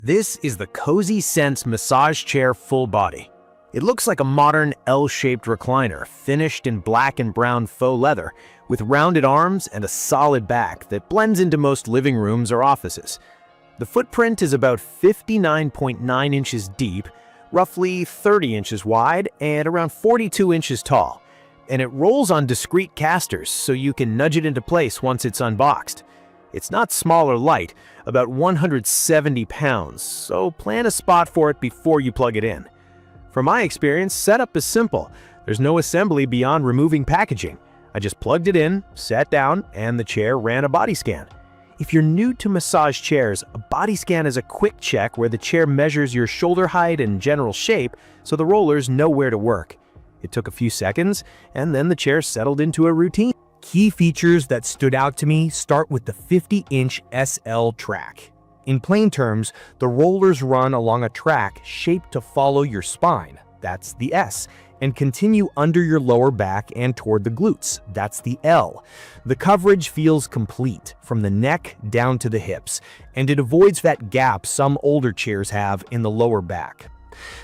This is the KoziSense massage chair full body. It looks like a modern L-shaped recliner, finished in black and brown faux leather, with rounded arms and a solid back that blends into most living rooms or offices. The footprint is about 59.9 inches deep, roughly 30 inches wide, and around 42 inches tall. And it rolls on discreet casters, so you can nudge it into place once it's unboxed. It's not small or light, about 170 pounds, so plan a spot for it before you plug it in. From my experience, setup is simple. There's no assembly beyond removing packaging. I just plugged it in, sat down, and the chair ran a body scan. If you're new to massage chairs, a body scan is a quick check where the chair measures your shoulder height and general shape so the rollers know where to work. It took a few seconds, and then the chair settled into a routine. Key features that stood out to me start with the 50-inch SL track. In plain terms, the rollers run along a track shaped to follow your spine, that's the S, and continue under your lower back and toward the glutes, that's the L. The coverage feels complete, from the neck down to the hips, and it avoids that gap some older chairs have in the lower back.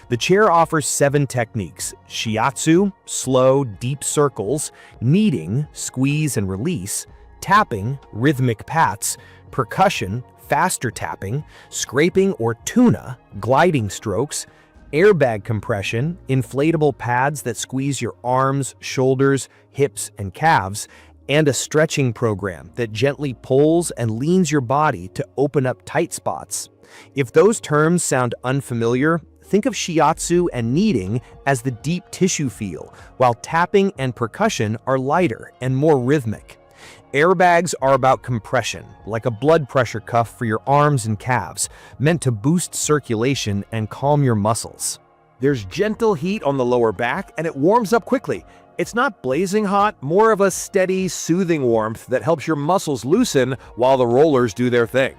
The chair offers 7 techniques: shiatsu, slow, deep circles; kneading, squeeze and release; tapping, rhythmic pats; percussion, faster tapping; scraping or tuina, gliding strokes; airbag compression, inflatable pads that squeeze your arms, shoulders, hips, and calves; and a stretching program that gently pulls and leans your body to open up tight spots. If those terms sound unfamiliar, think of shiatsu and kneading as the deep tissue feel, while tapping and percussion are lighter and more rhythmic. Airbags are about compression, like a blood pressure cuff for your arms and calves, meant to boost circulation and calm your muscles. There's gentle heat on the lower back, and it warms up quickly. It's not blazing hot, more of a steady, soothing warmth that helps your muscles loosen while the rollers do their thing.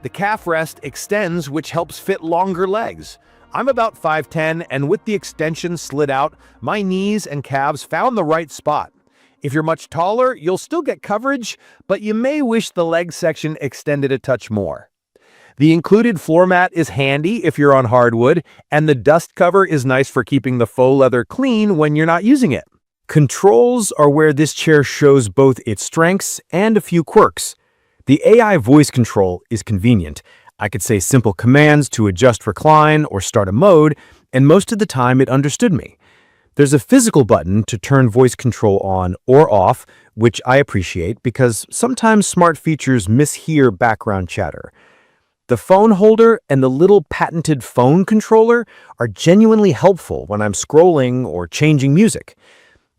The calf rest extends, which helps fit longer legs. I'm about 5'10", and with the extension slid out, my knees and calves found the right spot. If you're much taller, you'll still get coverage, but you may wish the leg section extended a touch more. The included floor mat is handy if you're on hardwood, and the dust cover is nice for keeping the faux leather clean when you're not using it. Controls are where this chair shows both its strengths and a few quirks. The AI voice control is convenient. I could say simple commands to adjust recline or start a mode, and most of the time it understood me. There's a physical button to turn voice control on or off, which I appreciate because sometimes smart features mishear background chatter. The phone holder and the little patented phone controller are genuinely helpful when I'm scrolling or changing music.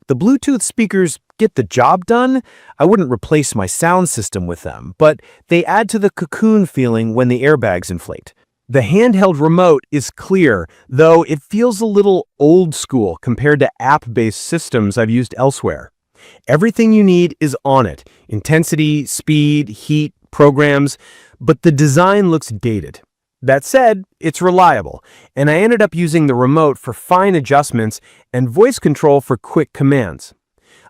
The Bluetooth speakers get the job done. I wouldn't replace my sound system with them, but they add to the cocoon feeling when the airbags inflate. The handheld remote is clear, though it feels a little old school compared to app-based systems I've used elsewhere. Everything you need is on it: intensity, speed, heat, programs, but the design looks dated. That said, it's reliable, and I ended up using the remote for fine adjustments and voice control for quick commands.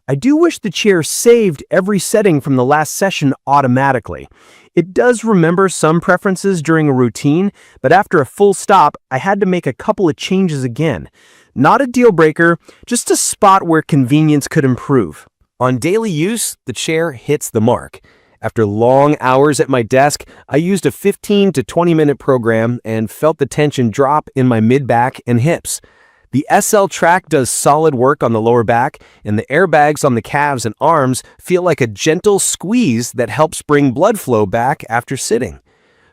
I do wish the chair saved every setting from the last session automatically. It does remember some preferences during a routine, but after a full stop, I had to make a couple of changes again. Not a deal breaker, just a spot where convenience could improve. On daily use, the chair hits the mark. After long hours at my desk, I used a 15 to 20-minute program and felt the tension drop in my mid-back and hips. The SL track does solid work on the lower back, and the airbags on the calves and arms feel like a gentle squeeze that helps bring blood flow back after sitting.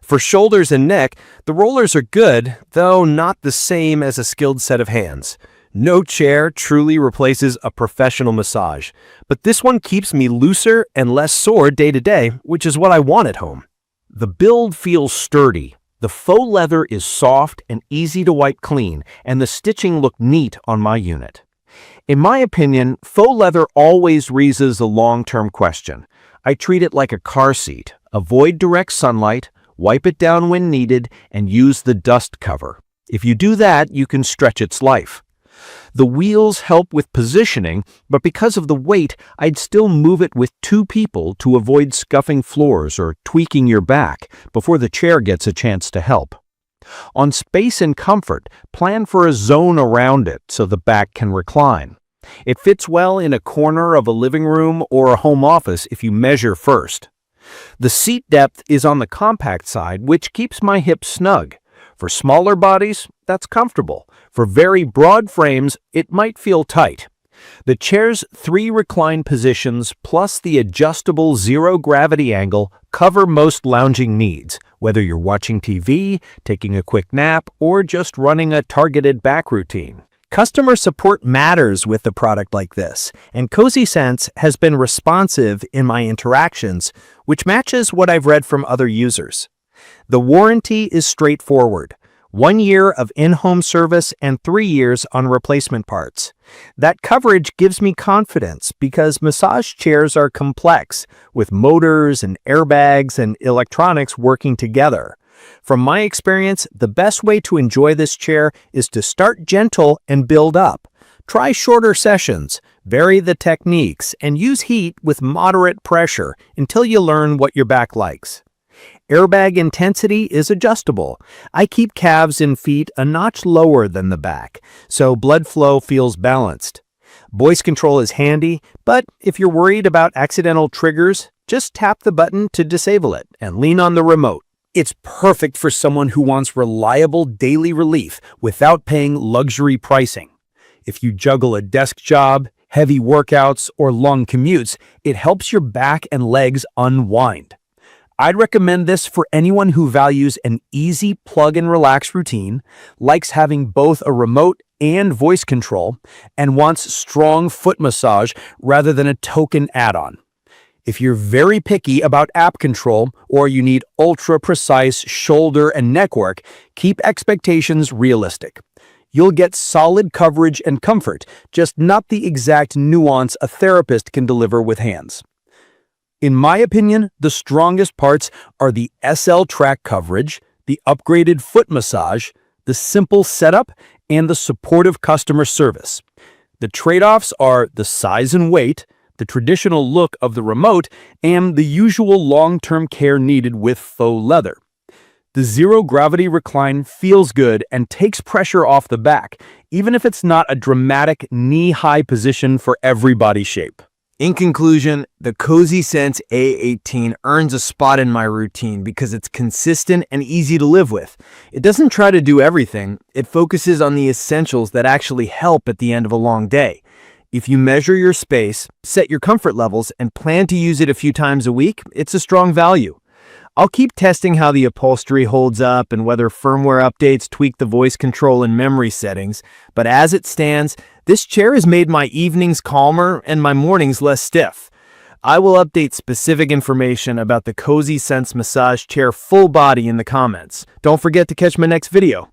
For shoulders and neck, the rollers are good, though not the same as a skilled set of hands. No chair truly replaces a professional massage, but this one keeps me looser and less sore day to day, which is what I want at home. The build feels sturdy. The faux leather is soft and easy to wipe clean, and the stitching looked neat on my unit. In my opinion, faux leather always raises a long-term question. I treat it like a car seat: avoid direct sunlight, wipe it down when needed, and use the dust cover. If you do that, you can stretch its life. The wheels help with positioning, but because of the weight, I'd still move it with 2 people to avoid scuffing floors or tweaking your back before the chair gets a chance to help. On space and comfort, plan for a zone around it so the back can recline. It fits well in a corner of a living room or a home office if you measure first. The seat depth is on the compact side, which keeps my hips snug. For smaller bodies, that's comfortable. For very broad frames, it might feel tight. The chair's 3 recline positions plus the adjustable zero-gravity angle cover most lounging needs, whether you're watching TV, taking a quick nap, or just running a targeted back routine. Customer support matters with a product like this, and KoziSense has been responsive in my interactions, which matches what I've read from other users. The warranty is straightforward. 1 year of in-home service and 3 years on replacement parts. That coverage gives me confidence because massage chairs are complex, with motors and airbags and electronics working together. From my experience, the best way to enjoy this chair is to start gentle and build up. Try shorter sessions, vary the techniques, and use heat with moderate pressure until you learn what your back likes. Airbag intensity is adjustable. I keep calves and feet a notch lower than the back, so blood flow feels balanced. Voice control is handy, but if you're worried about accidental triggers, just tap the button to disable it and lean on the remote. It's perfect for someone who wants reliable daily relief without paying luxury pricing. If you juggle a desk job, heavy workouts, or long commutes, it helps your back and legs unwind. I'd recommend this for anyone who values an easy plug-and-relax routine, likes having both a remote and voice control, and wants strong foot massage rather than a token add-on. If you're very picky about app control or you need ultra-precise shoulder and neck work, keep expectations realistic. You'll get solid coverage and comfort, just not the exact nuance a therapist can deliver with hands. In my opinion, the strongest parts are the SL track coverage, the upgraded foot massage, the simple setup, and the supportive customer service. The trade-offs are the size and weight, the traditional look of the remote, and the usual long-term care needed with faux leather. The zero-gravity recline feels good and takes pressure off the back, even if it's not a dramatic knee-high position for every body shape. In conclusion, the KoziSense A18 earns a spot in my routine because it's consistent and easy to live with. It doesn't try to do everything, it focuses on the essentials that actually help at the end of a long day. If you measure your space, set your comfort levels, and plan to use it a few times a week, it's a strong value. I'll keep testing how the upholstery holds up and whether firmware updates tweak the voice control and memory settings, but as it stands, this chair has made my evenings calmer and my mornings less stiff. I will update specific information about the KoziSense massage chair full body in the comments. Don't forget to catch my next video.